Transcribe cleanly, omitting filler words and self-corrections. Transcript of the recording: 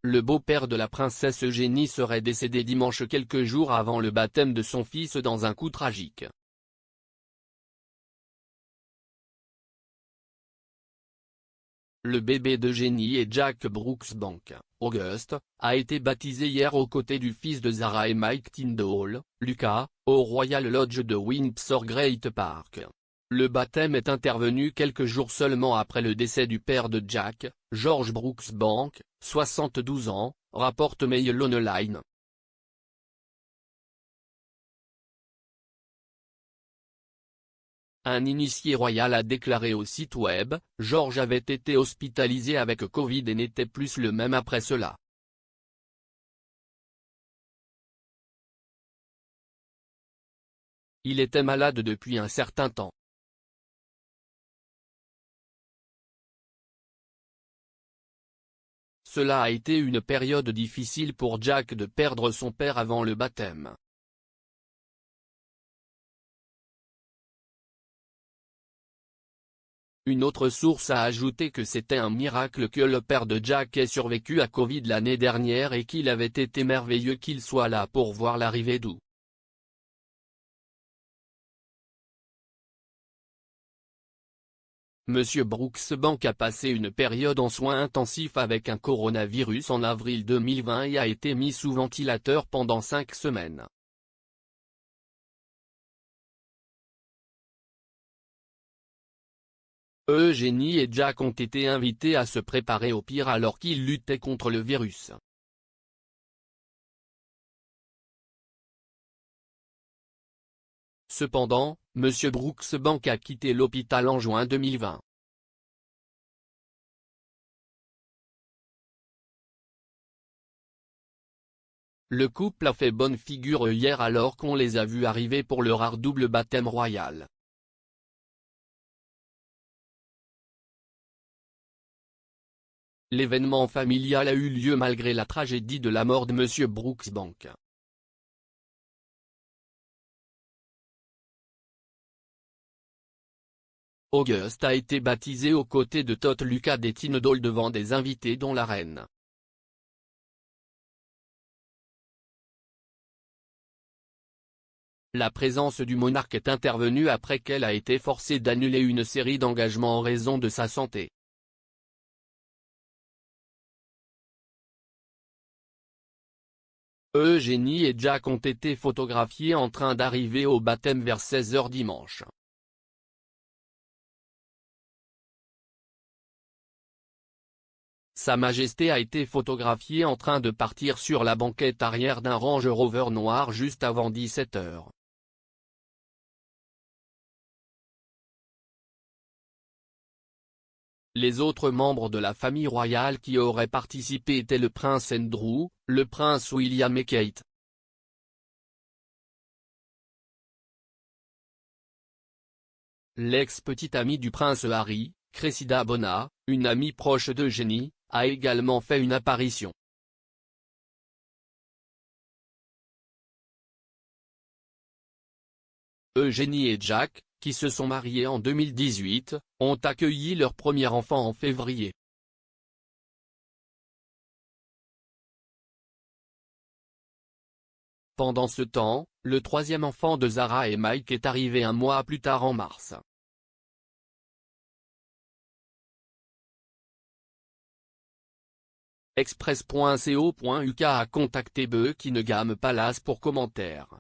le beau-père de la princesse Eugénie serait décédé dimanche quelques jours avant le baptême de son fils dans un coup tragique. Le bébé d'Eugénie et Jack Brooksbank, August, a été baptisé hier aux côtés du fils de Zara et Mike Tyndall, Lucas, au Royal Lodge de Windsor Great Park. Le baptême est intervenu quelques jours seulement après le décès du père de Jack, George Brooksbank, 72 ans, rapporte Mail Online. Un initié royal a déclaré au site web, George avait été hospitalisé avec Covid et n'était plus le même après cela. Il était malade depuis un certain temps. Cela a été une période difficile pour Jack de perdre son père avant le baptême. Une autre source a ajouté que c'était un miracle que le père de Jack ait survécu à Covid l'année dernière et qu'il avait été merveilleux qu'il soit là pour voir l'arrivée d'Ou. Monsieur Brooksbank a passé une période en soins intensifs avec un coronavirus en avril 2020 et a été mis sous ventilateur pendant 5 semaines. Eugénie et Jack ont été invités à se préparer au pire alors qu'ils luttaient contre le virus. Cependant, Monsieur Brooksbank a quitté l'hôpital en juin 2020. Le couple a fait bonne figure hier alors qu'on les a vus arriver pour le rare double baptême royal. L'événement familial a eu lieu malgré la tragédie de la mort de Monsieur Brooksbank. August a été baptisé aux côtés de Tot Lucas et Tyndall devant des invités dont la reine. La présence du monarque est intervenue après qu'elle a été forcée d'annuler une série d'engagements en raison de sa santé. Eugénie et Jack ont été photographiés en train d'arriver au baptême vers 16 h dimanche. Sa Majesté a été photographiée en train de partir sur la banquette arrière d'un Range Rover noir juste avant 17 h. Les autres membres de la famille royale qui auraient participé étaient le prince Andrew, le prince William et Kate. L'ex-petite amie du prince Harry, Cressida Bona, une amie proche d'Eugénie, a également fait une apparition. Eugénie et Jack, qui se sont mariés en 2018, ont accueilli leur premier enfant en février. Pendant ce temps, le troisième enfant de Zara et Mike est arrivé un mois plus tard en mars. Express.co.uk a contacté Buckingham Palace pour commentaire.